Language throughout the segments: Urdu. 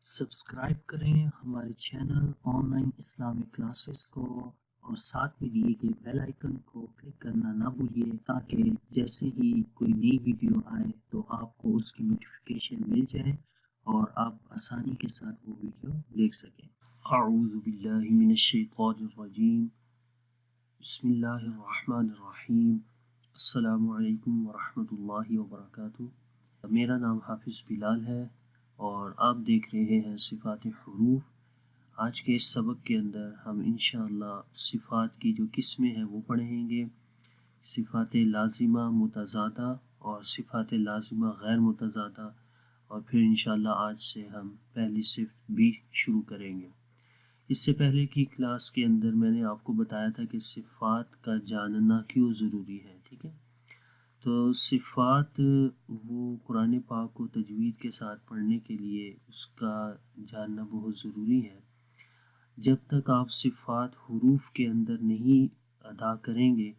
سبسکرائب کریں ہمارے channel on line Islamic classes کو اور ساتھ میں دیے گئے بیل آئیکن کو کلک کرنا نہ بھولیے تاکہ جیسے ہی کوئی نئی ویڈیو آئے تو آپ کو اس کی نوٹیفیکیشن مل جائے اور آپ آسانی کے ساتھ وہ ویڈیو دیکھ سکیں۔ اعوذ باللہ من الشیطان الرجیم، بسم اللہ الرحمن الرحیم، السلام علیکم ورحمۃ اللہ وبرکاتہ۔ میرا نام حافظ بلال ہے اور آپ دیکھ رہے ہیں صفات حروف۔ آج کے اس سبق کے اندر ہم انشاءاللہ صفات کی جو قسمیں ہیں وہ پڑھیں گے، صفات لازمہ متضادہ اور صفات لازمہ غیر متضادہ، اور پھر انشاءاللہ آج سے ہم پہلی صفت بھی شروع کریں گے۔ اس سے پہلے کی کلاس کے اندر میں نے آپ کو بتایا تھا کہ صفات کا جاننا کیوں ضروری ہے، ٹھیک ہے؟ تو صفات وہ قرآن پاک کو تجوید کے ساتھ پڑھنے کے لیے اس کا جاننا بہت ضروری ہے۔ جب تک آپ صفات حروف کے اندر نہیں ادا کریں گے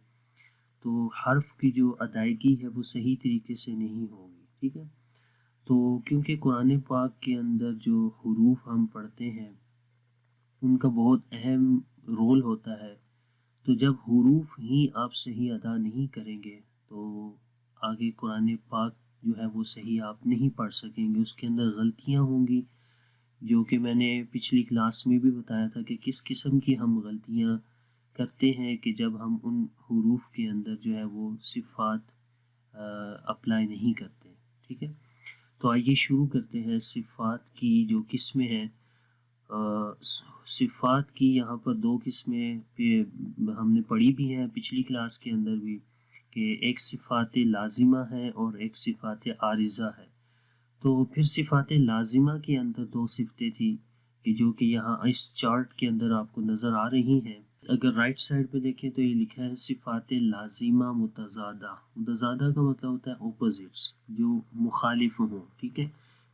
تو حرف کی جو ادائیگی ہے وہ صحیح طریقے سے نہیں ہوگی، ٹھیک ہے؟ تو کیونکہ قرآن پاک کے اندر جو حروف ہم پڑھتے ہیں ان کا بہت اہم رول ہوتا ہے، تو جب حروف ہی آپ صحیح ادا نہیں کریں گے تو آگے قرآن پاک جو ہے وہ صحیح آپ نہیں پڑھ سکیں گے، اس کے اندر غلطیاں ہوں گی، جو کہ میں نے پچھلی کلاس میں بھی بتایا تھا کہ کس قسم کی ہم غلطیاں کرتے ہیں کہ جب ہم ان حروف کے اندر جو ہے وہ صفات اپلائی نہیں کرتے، ٹھیک ہے؟ تو آئیے شروع کرتے ہیں صفات کی جو قسمیں ہیں۔ صفات کی یہاں پر دو قسمیں ہم نے پڑھی بھی ہیں پچھلی کلاس کے اندر بھی، کہ ایک صفات لازمہ ہے اور ایک صفات عارضہ ہے۔ تو پھر صفات لازمہ کے اندر دو صفتیں تھیں کہ جو کہ یہاں اس چارٹ کے اندر آپ کو نظر آ رہی ہیں۔ اگر رائٹ سائڈ پہ دیکھیں تو یہ لکھا ہے صفات لازمہ متضادہ۔ متضادہ کا مطلب ہوتا ہے اپوزٹس، جو مخالف ہوں، ٹھیک ہے؟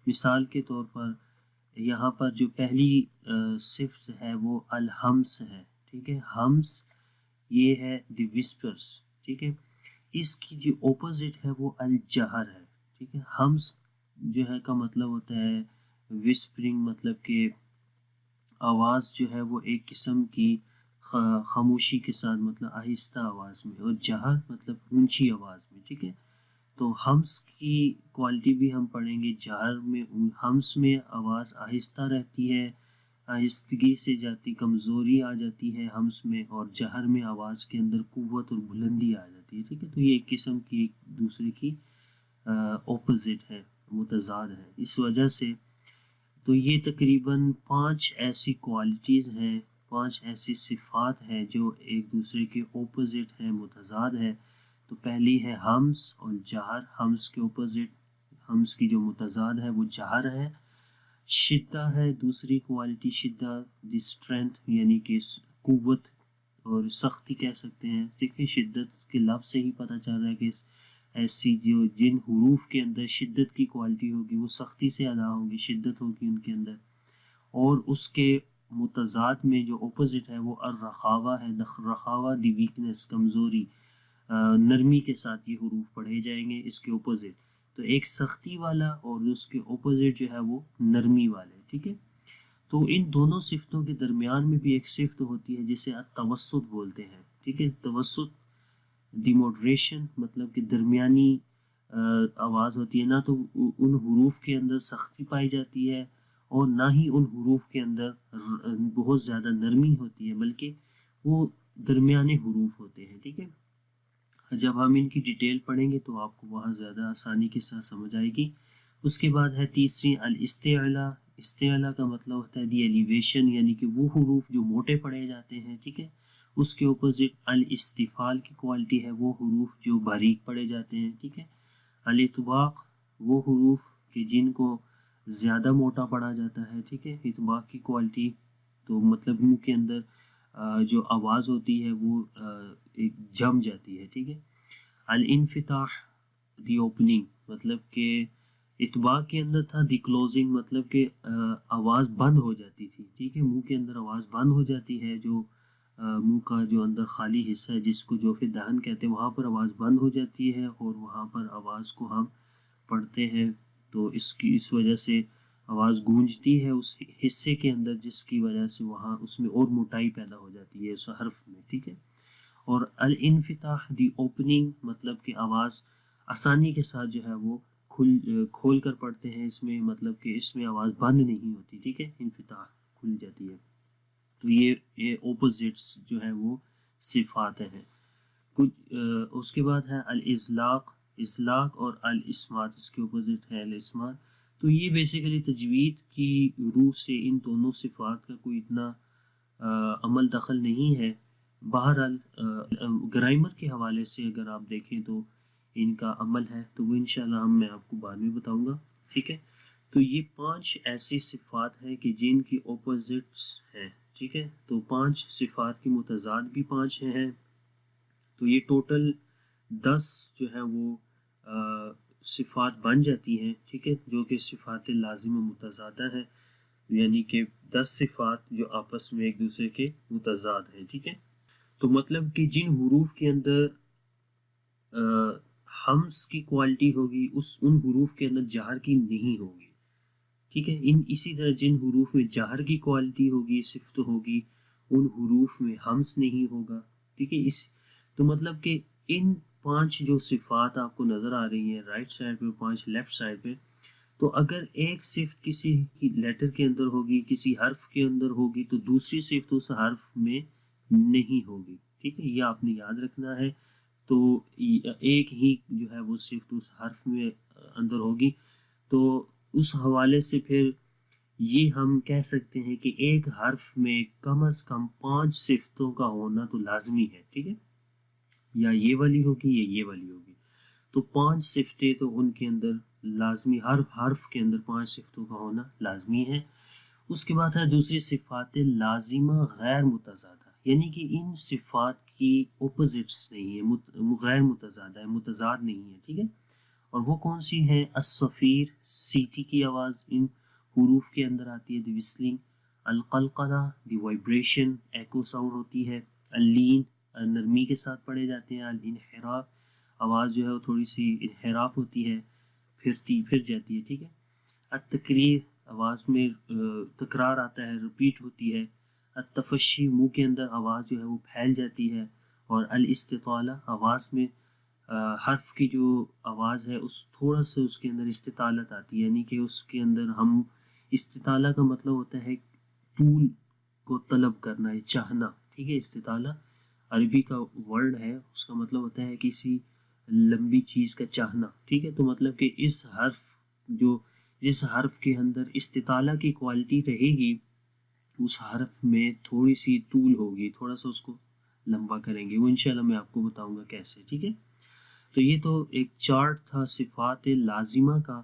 مثال کے طور پر یہاں پر جو پہلی صفت ہے وہ الہمس ہے، ٹھیک ہے؟ ہمس یہ ہے دی وسپرس، ٹھیک ہے؟ اس کی جو اپوزٹ ہے وہ الجہر ہے، ٹھیک ہے؟ ہمس جو ہے کا مطلب ہوتا ہے وسپرنگ، مطلب کہ آواز جو ہے وہ ایک قسم کی خاموشی کے ساتھ، مطلب آہستہ آواز میں، اور جہر مطلب اونچی آواز میں، ٹھیک ہے؟ تو ہمس کی کوالٹی بھی ہم پڑھیں گے۔ جہر میں، ہمس میں آواز آہستہ رہتی ہے، آہستگی سے جاتی، کمزوری آ جاتی ہے ہمس میں، اور جہر میں آواز کے اندر قوت اور بلندی آ جاتی ہے، ٹھیک ہے؟ تو یہ ایک قسم کی ایک دوسرے کی اپوزٹ ہے، متضاد ہے۔ اس وجہ سے تو یہ تقریباً 5 ایسی کوالٹیز ہیں، 5 ایسی صفات ہیں جو ایک دوسرے کے اپوزٹ ہیں، متضاد ہے۔ تو پہلی ہے ہمس اور جہر۔ ہمس کے اپوزٹ، ہمس کی جو متضاد ہے وہ جہر ہے۔ شدہ ہے دوسری کوالٹی، شدہ دی اسٹرینتھ، یعنی کہ قوت اور سختی کہہ سکتے ہیں، ٹھیک ہے؟ شدت کے لفظ سے ہی پتہ چل رہا ہے کہ ایسی جو جن حروف کے اندر شدت کی کوالٹی ہوگی وہ سختی سے ادا ہوگی، شدت ہوگی ان کے اندر۔ اور اس کے متضاد میں جو اپوزٹ ہے وہ الرخاوہ ہے۔ رخاوہ دی ویکنس، کمزوری، نرمی کے ساتھ یہ حروف پڑھے جائیں گے، اس کے اپوزٹ۔ تو ایک سختی والا اور اس کے اپوزٹ جو ہے وہ نرمی والے، ٹھیک ہے؟ تو ان دونوں صفتوں کے درمیان میں بھی ایک صفت ہوتی ہے جسے التوسط بولتے ہیں، ٹھیک ہے؟ توسط، دی موڈریشن، مطلب کہ درمیانی آواز ہوتی ہے، نہ تو ان حروف کے اندر سختی پائی جاتی ہے اور نہ ہی ان حروف کے اندر بہت زیادہ نرمی ہوتی ہے، بلکہ وہ درمیانے حروف ہوتے ہیں، ٹھیک ہے؟ جب ہم ان کی ڈیٹیل پڑھیں گے تو آپ کو وہاں زیادہ آسانی کے ساتھ سمجھ آئے گی۔ اس کے بعد ہے تیسری الاستعلاء۔ استعلاء کا مطلب ہوتا ہے دی ایلیویشن، یعنی کہ وہ حروف جو موٹے پڑھے جاتے ہیں، ٹھیک ہے؟ اس کے اپوزٹ الاستفال کی کوالٹی ہے وہ حروف جو باریک پڑھے جاتے ہیں، ٹھیک ہے؟ الاطباق وہ حروف کہ جن کو زیادہ موٹا پڑھا جاتا ہے، ٹھیک ہے؟ اطباق کی کوالٹی تو مطلب منہ کے اندر جو آواز ہوتی ہے وہ ایک جم جاتی ہے، ٹھیک ہے؟ الانفتاح دی اوپننگ، مطلب کہ اطباق کے اندر تھا دی کلوزنگ، مطلب کہ آواز بند ہو جاتی تھی، ٹھیک ہے؟ منہ کے اندر آواز بند ہو جاتی ہے، جو منہ کا جو اندر خالی حصہ ہے جس کو جوف دہن کہتے ہیں، وہاں پر آواز بند ہو جاتی ہے اور وہاں پر آواز کو ہم پڑھتے ہیں۔ تو اس وجہ سے آواز گونجتی ہے اس حصے کے اندر جس کی وجہ سے وہاں اس میں اور موٹائی پیدا ہو جاتی ہے اس حرف میں، ٹھیک ہے. اور الانفتاح دی اوپننگ مطلب کہ آواز آسانی کے ساتھ جو ہے وہ کھول کر پڑھتے ہیں اس میں، مطلب کہ اس میں آواز بند نہیں ہوتی، ٹھیک ہے، انفتاح کھل جاتی ہے. تو یہ اوپوزٹس جو ہے وہ صفات ہیں. کچھ اس کے بعد ہے الاطلاق، اطلاق اور الاسمات، اس کے اپوزٹ ہے الاسمات. تو یہ بیسیکلی تجوید کی روح سے ان دونوں صفات کا کوئی اتنا عمل دخل نہیں ہے. بہرحال گرامر کے حوالے سے اگر آپ دیکھیں تو ان کا عمل ہے، تو وہ انشاءاللہ میں آپ کو بعد میں بتاؤں گا، ٹھیک ہے. تو یہ 5 ایسی صفات ہیں کہ جن کی اپوزٹس ہیں، ٹھیک ہے. تو 5 صفات کی متضاد بھی 5 ہیں. تو یہ ٹوٹل 10 جو ہے وہ صفات بن جاتی ہیں، ٹھیک ہے، جو کہ صفات لازمہ متضادہ ہیں، یعنی کہ 10 صفات جو آپس میں ایک دوسرے کے متضاد ہیں، ٹھیک ہے. تو مطلب کہ جن حروف کے اندر حمز کی کوالٹی ہوگی ان حروف کے اندر جہر کی نہیں ہوگی، ٹھیک ہے. اسی طرح جن حروف میں جہر کی کوالٹی ہوگی، صفت ہوگی، ان حروف میں حمز نہیں ہوگا، ٹھیک ہے. تو مطلب کہ ان 5 جو صفات آپ کو نظر آ رہی ہیں رائٹ سائڈ پہ، 5 لیفٹ سائڈ پہ، تو اگر ایک صفت کسی کی لیٹر کے اندر ہوگی، کسی حرف کے اندر ہوگی، تو دوسری صفت اس حرف میں نہیں ہوگی، ٹھیک ہے. یہ آپ نے یاد رکھنا ہے. تو ایک ہی جو ہے وہ صفت اس حرف میں اندر ہوگی. تو اس حوالے سے پھر یہ ہم کہہ سکتے ہیں کہ ایک حرف میں کم از کم 5 صفتوں کا ہونا تو لازمی ہے، ٹھیک ہے. یا یہ والی ہوگی یا یہ والی ہوگی. تو 5 صفتیں تو ان کے اندر لازمی، ہر حرف کے اندر 5 صفتوں کا ہونا لازمی ہے. اس کے بعد ہے دوسری صفات لازمہ غیر متضادہ، یعنی کہ ان صفات کی اپوزٹس نہیں ہے، غیر متضادہ ہے، متضاد نہیں ہے، ٹھیک ہے. اور وہ کون سی ہیں؟ الصفیر، سیٹی کی آواز ان حروف کے اندر آتی ہے، دی وسلنگ. القلقلہ، دی وائبریشن، ایکو ساؤنڈ ہوتی ہے. اللین، نرمی کے ساتھ پڑھے جاتے ہیں. الانحراف، آواز جو ہے وہ تھوڑی سی انحراف ہوتی ہے، پھر جاتی ہے، ٹھیک ہے. التکریر، آواز میں تکرار آتا ہے، ریپیٹ ہوتی ہے. التفشی، منہ کے اندر آواز جو ہے وہ پھیل جاتی ہے. اور الاستطالہ، آواز میں حرف کی جو آواز ہے تھوڑا سا اس کے اندر استطالت آتی ہے، یعنی کہ اس کے اندر ہم استطالہ کا مطلب ہوتا ہے طول کو طلب کرنا ہے، چاہنا، ٹھیک ہے. استطالہ عربی کا ورڈ ہے، اس کا مطلب ہوتا ہے کسی لمبی چیز کا چاہنا، ٹھیک ہے. تو مطلب کہ جس حرف کے اندر استطالہ کی کوالٹی رہے گی اس حرف میں تھوڑی سی طول ہوگی، تھوڑا سا اس کو لمبا کریں گے. وہ انشاءاللہ میں آپ کو بتاؤں گا کیسے، ٹھیک ہے. تو یہ تو ایک چارٹ تھا صفات لازمہ کا،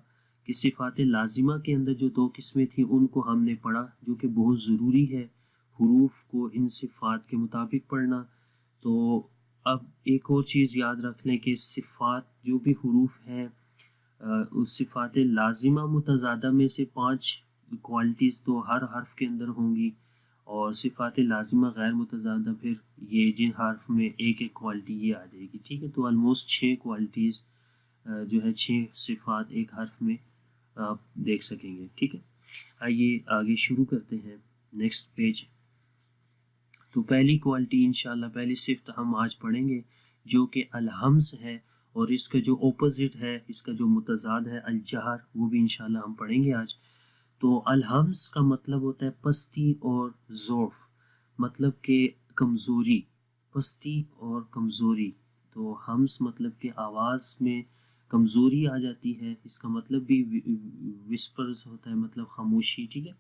کہ صفات لازمہ کے اندر جو 2 قسمیں تھیں ان کو ہم نے پڑھا، جو کہ بہت ضروری ہے حروف کو ان صفات کے مطابق پڑھنا. تو اب ایک اور چیز یاد رکھ لیں کہ صفات جو بھی حروف ہیں اس صفات لازمہ متضادہ میں سے 5 کوالٹیز تو ہر حرف کے اندر ہوں گی، اور صفات لازمہ غیر متضادہ پھر یہ جن حرف میں ایک کوالٹی یہ آ جائے گی، ٹھیک ہے. تو آلموسٹ 6 کوالٹیز جو ہے 6 صفات ایک حرف میں آپ دیکھ سکیں گے، ٹھیک ہے. آئیے آگے شروع کرتے ہیں، نیکسٹ پیج. تو پہلی کوالٹی انشاءاللہ، پہلی صفت ہم آج پڑھیں گے جو کہ الحمز ہے، اور اس کا جو اپوزٹ ہے، اس کا جو متضاد ہے الجہر، وہ بھی انشاءاللہ ہم پڑھیں گے آج. تو الحمز کا مطلب ہوتا ہے پستی اور ضعف، مطلب کہ کمزوری، پستی اور کمزوری. تو حمز مطلب کہ آواز میں کمزوری آ جاتی ہے، اس کا مطلب بھی وسپرز ہوتا ہے، مطلب خاموشی، ٹھیک ہے.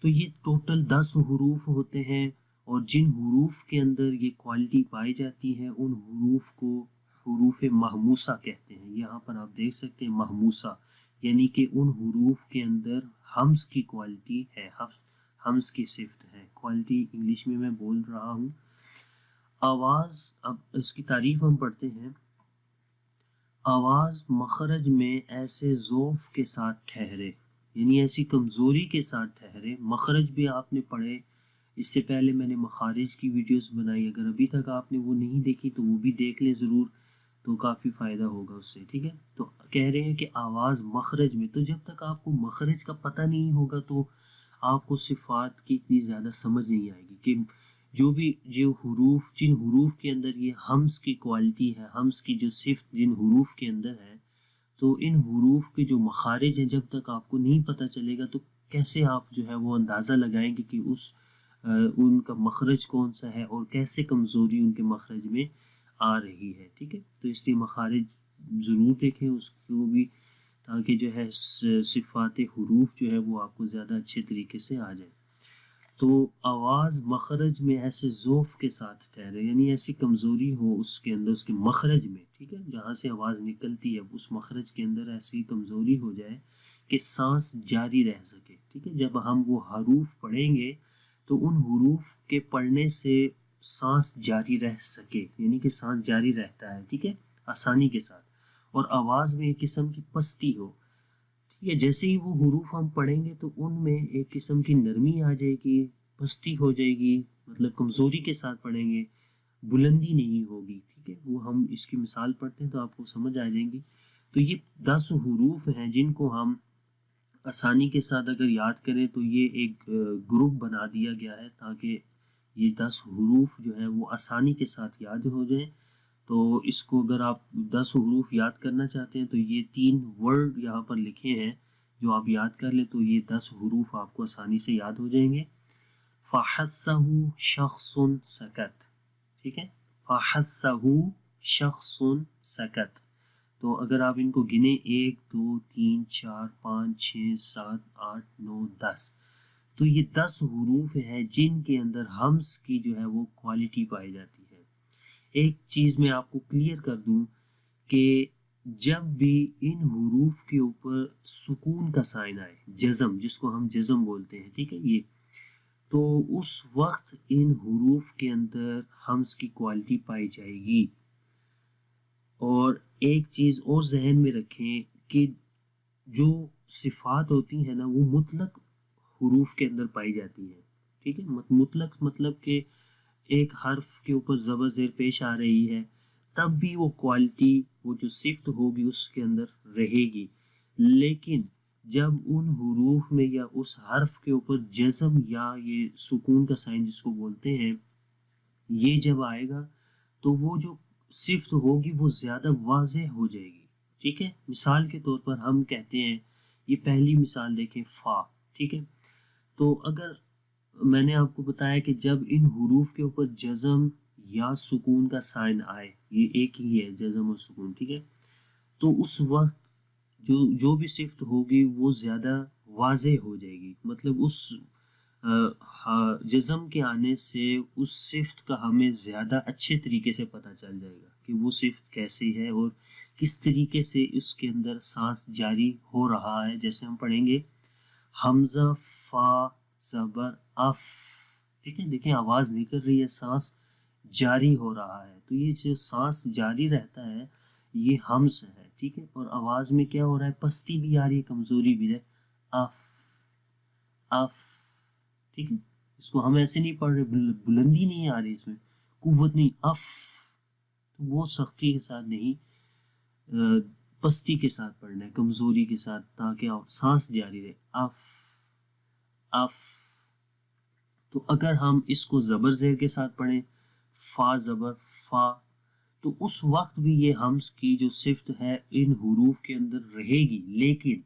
تو یہ ٹوٹل 10 حروف ہوتے ہیں، اور جن حروف کے اندر یہ کوالٹی پائی جاتی ہے ان حروف کو حروف محموسہ کہتے ہیں. یہاں پر آپ دیکھ سکتے ہیں محموسہ، یعنی کہ ان حروف کے اندر حمز کی کوالٹی ہے، حمز کی صفت ہے. کوالٹی انگلش میں بول رہا ہوں. آواز، اب اس کی تعریف ہم پڑھتے ہیں. آواز مخرج میں ایسے ضعف کے ساتھ ٹھہرے، یعنی ایسی کمزوری کے ساتھ ٹھہرے. مخرج بھی آپ نے پڑھے، اس سے پہلے میں نے مخارج کی ویڈیوز بنائی، اگر ابھی تک آپ نے وہ نہیں دیکھی تو وہ بھی دیکھ لیں ضرور. تو کافی فائدہ ہوگا اس سے، ٹھیک ہے. تو کہہ رہے ہیں کہ آواز مخرج میں، تو جب تک آپ کو مخرج کا پتہ نہیں ہوگا تو آپ کو صفات کی اتنی زیادہ سمجھ نہیں آئے گی کہ جو حروف، جن حروف کے اندر یہ ہمز کی کوالٹی ہے، ہمز کی جو صفت جن حروف کے اندر ہے، تو ان حروف کے جو مخارج ہیں جب تک آپ کو نہیں پتہ چلے گا تو کیسے آپ جو ہے وہ اندازہ لگائیں گے کہ ان کا مخرج کون سا ہے اور کیسے کمزوری ان کے مخرج میں آ رہی ہے، ٹھیک ہے. تو اس لیے مخارج ضرور دیکھیں اس کو بھی، تاکہ جو ہے صفات حروف جو ہے وہ آپ کو زیادہ اچھے طریقے سے آ جائیں. تو آواز مخرج میں ایسے ذوف کے ساتھ ٹھہرے، یعنی ایسی کمزوری ہو اس کے اندر، اس کے مخرج میں، ٹھیک ہے، جہاں سے آواز نکلتی ہے اس مخرج کے اندر ایسی کمزوری ہو جائے کہ سانس جاری رہ سکے، ٹھیک ہے. جب ہم وہ حروف پڑھیں گے تو ان حروف کے پڑھنے سے سانس جاری رہ سکے، یعنی کہ سانس جاری رہتا ہے، ٹھیک ہے، آسانی کے ساتھ، اور آواز میں ایک قسم کی پستی ہو، ٹھیک ہے. جیسے ہی وہ حروف ہم پڑھیں گے تو ان میں ایک قسم کی نرمی آ جائے گی، پستی ہو جائے گی، مطلب کمزوری کے ساتھ پڑھیں گے، بلندی نہیں ہوگی، ٹھیک ہے. وہ ہم اس کی مثال پڑھتے ہیں تو آپ کو سمجھ آ جائیں گی. تو یہ 10 حروف ہیں جن کو ہم آسانی کے ساتھ اگر یاد کریں تو یہ ایک گروپ بنا دیا گیا ہے تاکہ یہ 10 حروف جو ہیں وہ آسانی کے ساتھ یاد ہو جائیں. تو اس کو اگر آپ 10 حروف یاد کرنا چاہتے ہیں تو یہ 3 ورڈ یہاں پر لکھے ہیں جو آپ یاد کر لیں تو یہ 10 حروف آپ کو آسانی سے یاد ہو جائیں گے. فَحَثَّهُ شَخْصٌ سَكَتَ، ٹھیک ہے، فَحَثَّهُ شَخْصٌ سَكَتَ. تو اگر آپ ان کو گنیں 1 2 3 4 5 6 7 8 9 10، تو یہ 10 حروف ہیں جن کے اندر ہمز کی جو ہے وہ کوالٹی پائی جاتی ہے. ایک چیز میں آپ کو کلیئر کر دوں کہ جب بھی ان حروف کے اوپر سکون کا سائن آئے، جزم جس کو ہم جزم بولتے ہیں، ٹھیک ہے، یہ تو اس وقت ان حروف کے اندر حمز کی کوالٹی پائی جائے گی. اور ایک چیز اور ذہن میں رکھیں کہ جو صفات ہوتی ہیں نا وہ مطلق حروف کے اندر پائی جاتی ہیں، ٹھیک ہے. مطلق مطلب کہ ایک حرف کے اوپر زبر زیر پیش آ رہی ہے تب بھی وہ کوالٹی، وہ جو صفت ہوگی اس کے اندر رہے گی. لیکن جب ان حروف میں یا اس حرف کے اوپر جزم یا یہ سکون کا سائن جس کو بولتے ہیں یہ جب آئے گا تو وہ جو صفت ہوگی وہ زیادہ واضح ہو جائے گی، ٹھیک ہے. مثال کے طور پر ہم کہتے ہیں، یہ پہلی مثال دیکھیں، فا، ٹھیک ہے. تو اگر میں نے آپ کو بتایا کہ جب ان حروف کے اوپر جزم یا سکون کا سائن آئے، یہ ایک ہی ہے جزم اور سکون، ٹھیک ہے، تو اس وقت جو بھی صفت ہوگی وہ زیادہ واضح ہو جائے گی. مطلب اس جزم کے آنے سے اس صفت کا ہمیں زیادہ اچھے طریقے سے پتہ چل جائے گا کہ وہ صفت کیسی ہے اور کس طریقے سے اس کے اندر سانس جاری ہو رہا ہے. جیسے ہم پڑھیں گے حمزہ فا زبر اف، ٹھیک ہے، دیکھیں آواز نکل رہی ہے، سانس جاری ہو رہا ہے. تو یہ جو سانس جاری رہتا ہے یہ حمز ہے، ٹھیک ہے. اور آواز میں کیا ہو رہا ہے، پستی بھی آ رہی ہے، کمزوری بھی ہے، اف اف، ٹھیک ہے. اس کو ہم ایسے نہیں پڑھ رہے، بلندی نہیں آ رہی، اس میں قوت نہیں، اف، تو وہ سختی کے ساتھ نہیں، پستی کے ساتھ پڑھنا ہے، کمزوری کے ساتھ، تاکہ سانس جاری رہے، اف اف. تو اگر ہم اس کو زبر زیر کے ساتھ پڑھیں، فا زبر فا، تو اس وقت بھی یہ حمز کی جو صفت ہے ان حروف کے اندر رہے گی، لیکن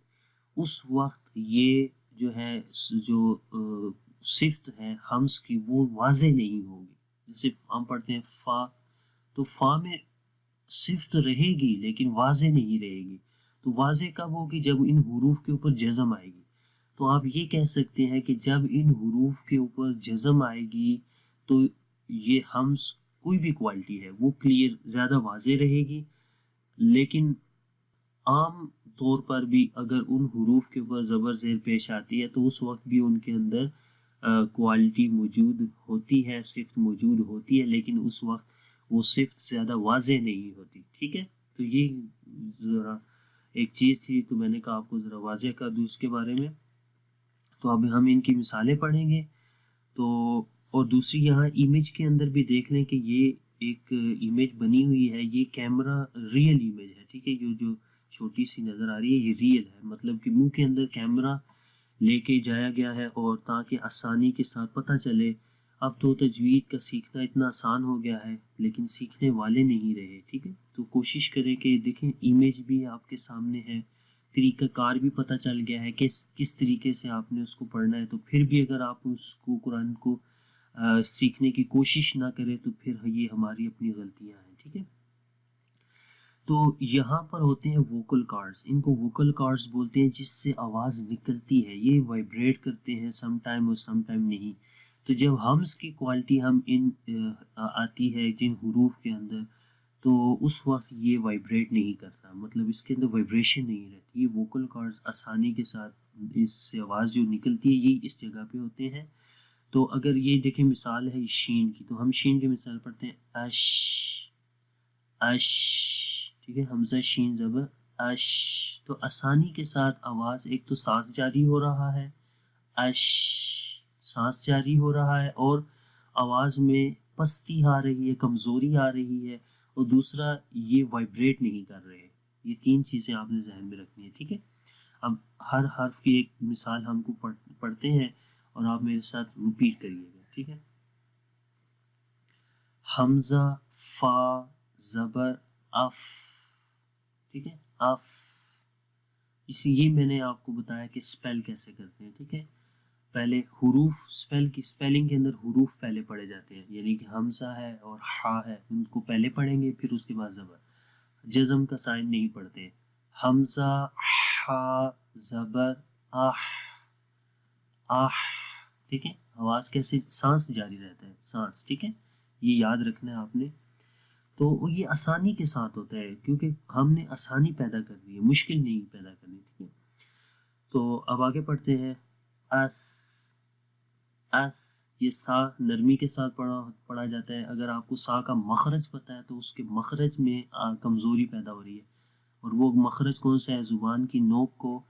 اس وقت یہ جو ہے جو صفت ہے حمز کی وہ واضح نہیں ہوگی. جیسے ہم پڑھتے ہیں فا، تو فا میں صفت رہے گی لیکن واضح نہیں رہے گی. تو واضح کب ہوگی، جب ان حروف کے اوپر جزم آئے گی. تو آپ یہ کہہ سکتے ہیں کہ جب ان حروف کے اوپر جزم آئے گی تو یہ حمز کوئی بھی کوالٹی ہے وہ کلیئر زیادہ واضح رہے گی. لیکن عام طور پر بھی اگر ان حروف کے اوپر زبر زیر پیش آتی ہے تو اس وقت بھی ان کے اندر کوالٹی موجود ہوتی ہے، صفت موجود ہوتی ہے، لیکن اس وقت وہ صفت زیادہ واضح نہیں ہوتی، ٹھیک ہے. تو یہ ذرا ایک چیز تھی تو میں نے کہا آپ کو ذرا واضح کر دوں اس کے بارے میں. تو اب ہم ان کی مثالیں پڑھیں گے. تو اور دوسری یہاں امیج کے اندر بھی دیکھ لیں کہ یہ ایک امیج بنی ہوئی ہے، یہ کیمرہ ریئل امیج ہے، ٹھیک ہے، یہ جو چھوٹی سی نظر آ رہی ہے یہ ریئل ہے، مطلب کہ منہ کے اندر کیمرہ لے کے جایا گیا ہے اور تاکہ آسانی کے ساتھ پتہ چلے۔ اب تو تجوید کا سیکھنا اتنا آسان ہو گیا ہے لیکن سیکھنے والے نہیں رہے، ٹھیک ہے، تو کوشش کریں کہ دیکھیں امیج بھی آپ کے سامنے ہے، طریقہ کار بھی پتہ چل گیا ہے کہ کس طریقے سے آپ نے اس کو پڑھنا ہے، تو پھر بھی اگر آپ اس کو قرآن کو سیکھنے کی کوشش نہ کریں تو پھر یہ ہماری اپنی غلطیاں ہیں، ٹھیک ہے۔ تو یہاں پر ہوتے ہیں ووکل کارڈز، ان کو ووکل کارڈز بولتے ہیں، جس سے آواز نکلتی ہے، یہ وائبریٹ کرتے ہیں سم ٹائم اور سم ٹائم نہیں۔ تو جب ہمز کی کوالٹی ہم ان آتی ہے جن حروف کے اندر، تو اس وقت یہ وائبریٹ نہیں کرتا، مطلب اس کے اندر وائبریشن نہیں رہتی، یہ ووکل کارڈز آسانی کے ساتھ اس سے آواز جو نکلتی ہے یہ اس جگہ پہ ہوتے ہیں۔ تو اگر یہ دیکھیں مثال ہے شین کی، تو ہم شین کی مثال پڑھتے ہیں اش اش، ٹھیک ہے، حمزہ شین زبر اش، تو آسانی کے ساتھ آواز ایک تو سانس جاری ہو رہا ہے، اش سانس جاری ہو رہا ہے، اور آواز میں پستی آ رہی ہے، کمزوری آ رہی ہے، اور دوسرا یہ وائبریٹ نہیں کر رہے۔ یہ تین چیزیں آپ نے ذہن میں رکھنی ہے، ٹھیک ہے۔ اب ہر حرف کی ایک مثال ہم کو پڑھتے ہیں اور آپ میرے ساتھ ریپیٹ کریے گا، ٹھیک ہے۔ حمزہ فا زبر اف، ٹھیک ہے، اف، یہ میں نے آپ کو بتایا کہ سپیل کیسے کرتے ہیں، ٹھیک ہے۔ پہلے حروف سپیلنگ کے اندر حروف پہلے پڑھے جاتے ہیں، یعنی کہ حمزہ ہے اور ہا ہے، ان کو پہلے پڑھیں گے، پھر اس کے بعد زبر، جزم کا سائن نہیں پڑھتے۔ حمزہ ہا زبر آہ آہ، ٹھیک ہے، آواز کیسے، سانس جاری رہتا ہے، سانس، ٹھیک ہے، یہ یاد رکھنا ہے آپ نے۔ تو یہ آسانی کے ساتھ ہوتا ہے کیونکہ ہم نے آسانی پیدا کرنی ہے، مشکل نہیں پیدا کرنی، ٹھیک ہے۔ تو اب آگے پڑھتے ہیں اس اس، یہ سا نرمی کے ساتھ پڑھا جاتا ہے، اگر آپ کو سا کا مخرج پتہ ہے تو اس کے مخرج میں کمزوری پیدا ہو رہی ہے، اور وہ مخرج کون سا ہے، زبان کی نوک کو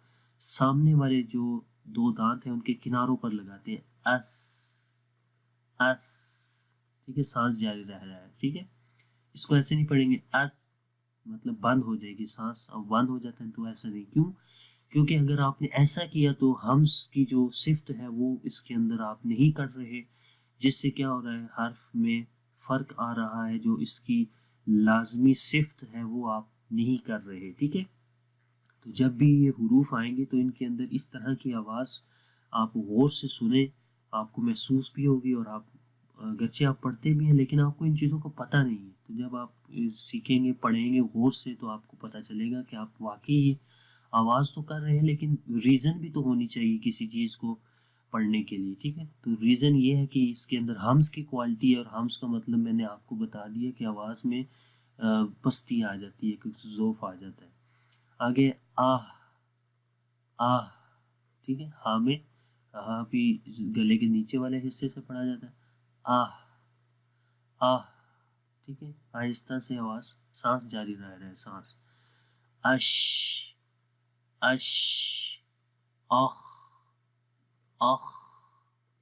سامنے والے جو دو دانت ہیں ان کے کناروں پر لگاتے ہیں، اس اس، ٹھیک ہے، سانس جاری رہ رہا ہے، ٹھیک ہے، اس کو ایسے نہیں پڑھیں گے اس، مطلب بند ہو جائے گی سانس، اب بند ہو جاتا ہے تو ایسا نہیں، کیوں؟ کیونکہ اگر آپ نے ایسا کیا تو ہمز کی جو صفت ہے وہ اس کے اندر آپ نہیں کر رہے، جس سے کیا ہو رہا ہے، حرف میں فرق آ رہا ہے، جو اس کی لازمی صفت ہے وہ آپ نہیں کر رہے، ٹھیک ہے۔ تو جب بھی یہ حروف آئیں گے تو ان کے اندر اس طرح کی آواز آپ غور سے سنیں، آپ کو محسوس بھی ہوگی، اور آپ اگرچہ آپ پڑھتے بھی ہیں لیکن آپ کو ان چیزوں کا پتہ نہیں ہے، تو جب آپ سیکھیں گے پڑھیں گے غور سے تو آپ کو پتہ چلے گا کہ آپ واقعی آواز تو کر رہے ہیں، لیکن ریزن بھی تو ہونی چاہیے کسی چیز کو پڑھنے کے لیے، ٹھیک ہے۔ تو ریزن یہ ہے کہ اس کے اندر ہمز کی کوالٹی ہے، اور ہمز کا مطلب میں نے آپ کو بتا دیا کہ آواز میں پستی آ جاتی ہے، کچھ ذوف آ جاتا ہے۔ آگے آہ آہ، ٹھیک ہے، ہاں میں ہاں بھی گلے کے نیچے والے حصے سے پڑھا جاتا ہے، آہ آہ، ٹھیک ہے، آہستہ سے آواز، سانس جاری رہ رہا ہے، سانس، اش اش، آخ آخ،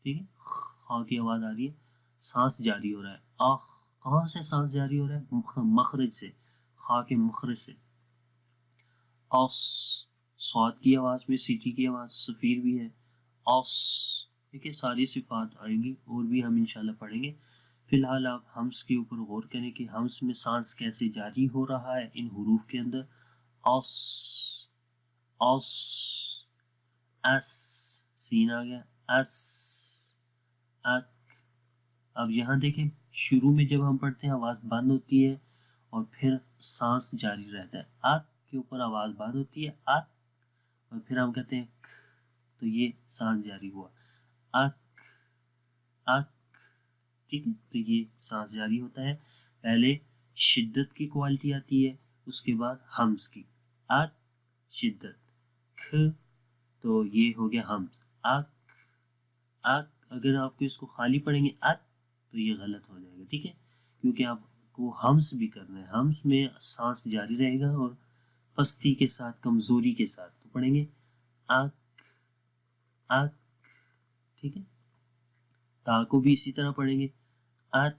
ٹھیک ہے، خا کی آواز آ رہی ہے، سانس جاری ہو رہا ہے، آخ، کہاں سے سانس جاری ہو رہا ہے، مخرج سے، خا کے مخرج سے، اوس، سواد کی آواز بھی، سیٹی کی آواز، سفیر بھی ہے، اوس، ٹھیک ہے، ساری صفات آئیں گی اور بھی ہم انشاءاللہ پڑھیں گے۔ فی الحال آپ ہمس کے اوپر غور کریں کہ ہمس میں سانس کیسے جاری ہو رہا ہے ان حروف کے اندر، اوس اوس، اس، سین آ گیا، اس، اک، اب یہاں دیکھیں شروع میں جب ہم پڑھتے ہیں آواز بند ہوتی ہے اور پھر سانس جاری رہتا ہے، اک کے اوپر آواز بند ہوتی ہے، اک، اور پھر ہم کہتے ہیں کھ، تو یہ سانس جاری ہوا، اک اک، ٹھیک ہے، تو یہ سانس جاری ہوتا ہے، پہلے شدت کی کوالٹی آتی ہے، اس کے بعد ہمز کی، اک شدت، کھ، تو یہ ہو گیا ہمز، اک اک، اگر آپ کو اس کو خالی پڑھیں گے اک تو یہ غلط ہو جائے گا، ٹھیک ہے، کیونکہ آپ کو ہمز بھی کرنا ہے، ہمز میں سانس جاری رہے گا اور پستی کے ساتھ، کمزوری کے ساتھ، تو پڑھیں گے اک اک، ٹھیک ہے، تا کو بھی اسی طرح پڑھیں گے، ات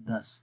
10,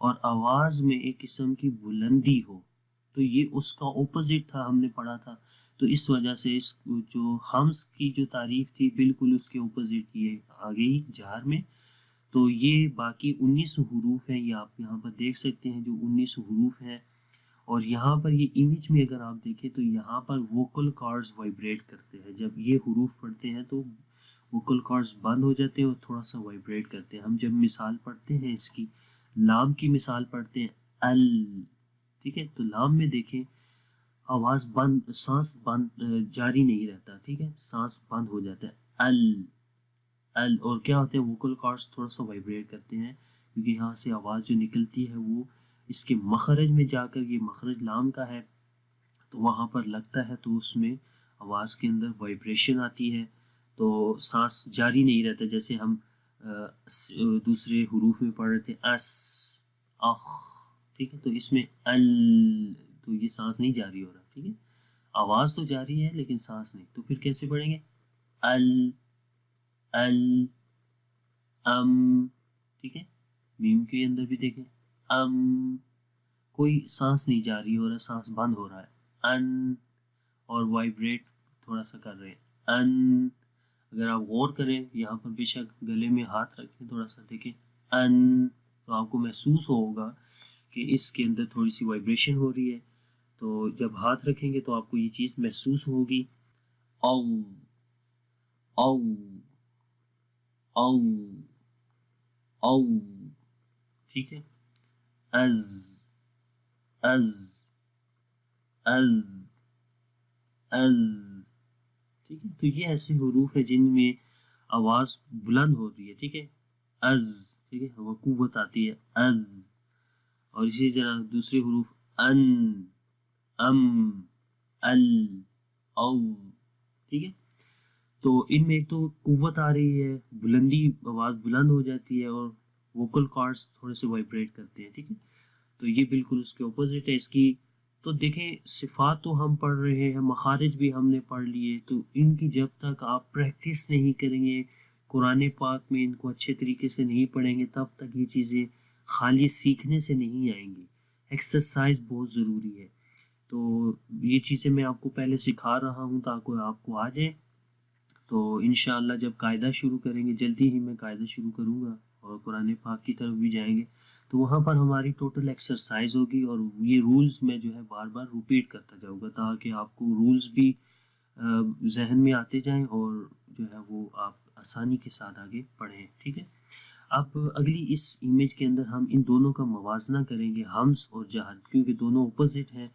اور آواز میں ایک قسم کی بلندی ہو، تو یہ اس کا اپوزٹ تھا، ہم نے پڑھا تھا. تو اس وجہ سے اس جو ہمس کی جو تعریف تھی بالکل اس کے اپوزٹ یہ آ گئی جہر میں. تو یہ باقی 19 حروف ہیں، یہ آپ یہاں پر دیکھ سکتے ہیں جو 19 حروف ہیں. اور یہاں پر یہ امیج میں اگر آپ دیکھیں تو یہاں پر ووکل کارڈز وائبریٹ کرتے ہیں. جب یہ حروف پڑھتے ہیں تو ووکل کارڈز بند ہو جاتے ہیں اور تھوڑا سا وائبریٹ کرتے ہیں. ہم جب مثال پڑھتے ہیں اس کی، لام کی مثال پڑھتے ہیں ال، ٹھیک ہے، تو لام میں دیکھیں آواز بند، سانس بند جاری نہیں رہتا، ٹھیک ہے، سانس بند ہو جاتا ہے ال. اور کیا ہوتے ہیں ووکل کارڈز تھوڑا سا وائبریٹ کرتے ہیں کیونکہ یہاں سے آواز جو نکلتی ہے وہ اس کے مخرج میں جا کر، یہ مخرج لام کا ہے تو وہاں پر لگتا ہے، تو اس میں آواز کے اندر وائبریشن آتی ہے تو سانس جاری نہیں رہتا. جیسے ہم دوسرے حروف میں پڑھ رہے تھے اس، اخ، ٹھیک ہے، تو اس میں ال، تو یہ سانس نہیں جاری ہو رہا، ٹھیک ہے، آواز تو جاری ہے لیکن سانس نہیں. تو پھر کیسے پڑھیں گے؟ ال ٹھیک ہے. میم کے اندر بھی دیکھیں کوئی سانس نہیں جاری ہو رہا، سانس بند ہو رہا ہے ان، اور وائبریٹ تھوڑا سا کر رہے ہیں ان. اگر آپ غور کریں یہاں پر بے شک گلے میں ہاتھ رکھیں، تھوڑا سا دیکھیں ان، تو آپ کو محسوس ہوگا کہ اس کے اندر تھوڑی سی وائبریشن ہو رہی ہے. تو جب ہاتھ رکھیں گے تو آپ کو یہ چیز محسوس ہوگی. او او او او، ٹھیک ہے. از از ٹھیک ہے. تو یہ ایسے حروف ہیں جن میں آواز بلند ہوتی ہے، ٹھیک ہے، از، ٹھیک ہے، وہ قوت آتی ہے از. اور اسی طرح دوسرے حروف ان، ام، ال، او، ٹھیک ہے. تو ان میں ایک تو قوت آ رہی ہے، بلندی، آواز بلند ہو جاتی ہے، اور ووکل کارڈز تھوڑے سے وائبریٹ کرتے ہیں، ٹھیک ہے. تو یہ بالکل اس کے اپوزٹ ہے اس کی. تو دیکھیں صفات تو ہم پڑھ رہے ہیں، مخارج بھی ہم نے پڑھ لیے، تو ان کی جب تک آپ پریکٹس نہیں کریں گے، قرآن پاک میں ان کو اچھے طریقے سے نہیں پڑھیں گے، تب تک یہ چیزیں خالی سیکھنے سے نہیں آئیں گی. ایکسرسائز بہت ضروری ہے. تو یہ چیزیں میں آپ کو پہلے سکھا رہا ہوں تاکہ آپ کو آ جائے. تو انشاءاللہ جب قاعدہ شروع کریں گے، جلدی ہی میں قاعدہ شروع کروں گا اور قرآن پاک کی طرف بھی جائیں گے، تو وہاں پر ہماری ٹوٹل ایکسرسائز ہوگی. اور یہ رولز میں جو ہے بار بار ریپیٹ کرتا جاؤں گا تاکہ آپ کو رولز بھی ذہن میں آتے جائیں اور جو ہے وہ آپ آسانی کے ساتھ آگے پڑھیں، ٹھیک ہے. اب اگلی اس ایمیج کے اندر ہم ان دونوں کا موازنہ کریں گے، ہمس اور جہر، کیونکہ دونوں اپوزٹ ہیں.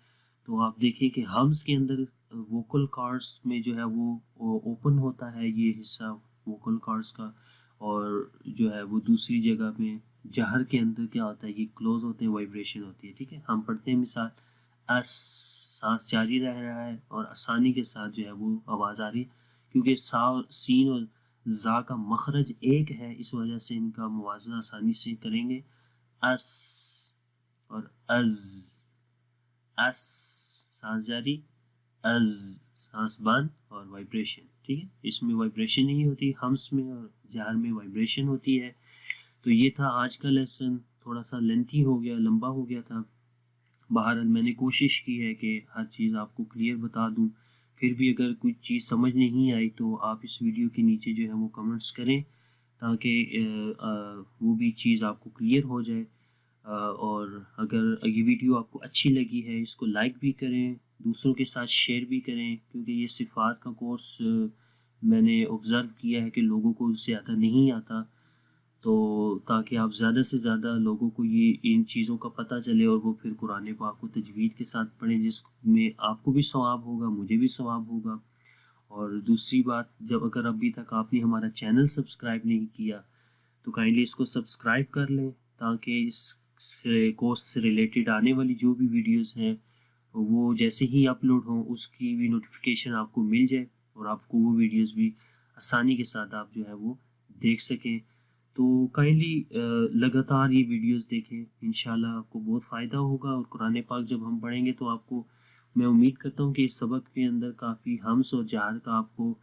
تو آپ دیکھیں کہ ہمس کے اندر ووکل کارڈز میں جو ہے وہ اوپن ہوتا ہے یہ حصہ ووکل کارڈز کا، اور جو ہے وہ دوسری جگہ میں جہر کے اندر کیا ہوتا ہے، یہ کلوز ہوتے ہیں، وائبریشن ہوتی ہے، ٹھیک ہے. ہم پڑھتے ہیں مثال اس، سانس جاری رہ رہا ہے اور آسانی کے ساتھ جو ہے وہ آواز آ رہی ہے، کیونکہ سین اور زا کا مخرج ایک ہے، اس وجہ سے ان کا موازنہ آسانی سے کریں گے. اس اور از، اس سانس جاری، از سانس بند اور وائبریشن، ٹھیک ہے. اس میں وائبریشن نہیں ہوتی، ہمس میں اور جہر میں وائبریشن ہوتی ہے. تو یہ تھا آج کا لیسن، تھوڑا سا لینتھی ہو گیا، لمبا ہو گیا تھا. بہرحال میں نے کوشش کی ہے کہ ہر چیز آپ کو کلیئر بتا دوں. پھر بھی اگر کوئی چیز سمجھ نہیں آئی تو آپ اس ویڈیو کے نیچے جو ہے وہ کمنٹس کریں تاکہ وہ بھی چیز آپ کو کلیئر ہو جائے. اور اگر یہ ویڈیو آپ کو اچھی لگی ہے اس کو لائک بھی کریں، دوسروں کے ساتھ شیئر بھی کریں، کیونکہ یہ صفات کا کورس میں نے آبزرو کیا ہے کہ لوگوں کو اس سے آتا نہیں آتا. تو تاکہ آپ زیادہ سے زیادہ لوگوں کو یہ ان چیزوں کا پتہ چلے اور وہ پھر قرآن پاک کو تجوید کے ساتھ پڑھیں، جس میں آپ کو بھی ثواب ہوگا، مجھے بھی ثواب ہوگا. اور دوسری بات، جب اگر ابھی تک آپ نے ہمارا چینل سبسکرائب نہیں کیا تو کائنڈلی اس کو سبسکرائب کر لیں تاکہ اس کورس سے ریلیٹڈ آنے والی جو بھی ویڈیوز ہیں وہ جیسے ہی اپلوڈ ہوں اس کی بھی نوٹیفیکیشن آپ کو مل جائے اور آپ کو وہ ویڈیوز بھی آسانی کے ساتھ آپ جو ہے وہ دیکھ سکیں. تو کائنڈلی لگاتار یہ ویڈیوز دیکھیں، انشاءاللہ آپ کو بہت فائدہ ہوگا. اور قرآن پاک جب ہم پڑھیں گے تو آپ کو، میں امید کرتا ہوں کہ اس سبق کے اندر کافی ہمس اور جہر کا آپ کو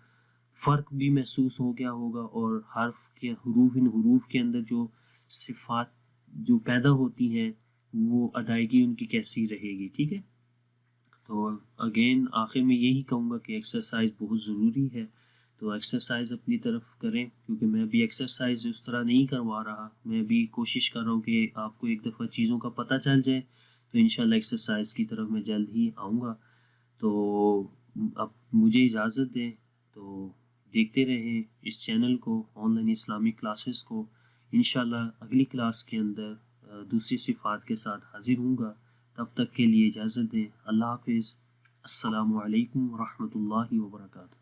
فرق بھی محسوس ہو گیا ہوگا، اور حرف کے حروف، ان حروف کے اندر جو صفات جو پیدا ہوتی ہیں وہ ادائیگی ان کی کیسی رہے گی. ٹھیک ہے. تو اگین آخر میں یہی کہوں گا کہ ایکسرسائز بہت ضروری ہے. تو ایکسرسائز اپنی طرف کریں، کیونکہ میں ابھی ایکسرسائز اس طرح نہیں کروا رہا. میں ابھی کوشش کر رہا ہوں کہ آپ کو ایک دفعہ چیزوں کا پتہ چل جائے، تو انشاءاللہ ایکسرسائز کی طرف میں جلد ہی آؤں گا. تو اب مجھے اجازت دیں. تو دیکھتے رہیں اس چینل کو، آن لائن اسلامک کلاسز کو. انشاءاللہ اگلی کلاس کے اندر دوسری صفات کے ساتھ حاضر ہوں گا. تب تک کے لیے اجازت دیں. اللہ حافظ. السلام علیکم ورحمۃ اللہ وبرکاتہ.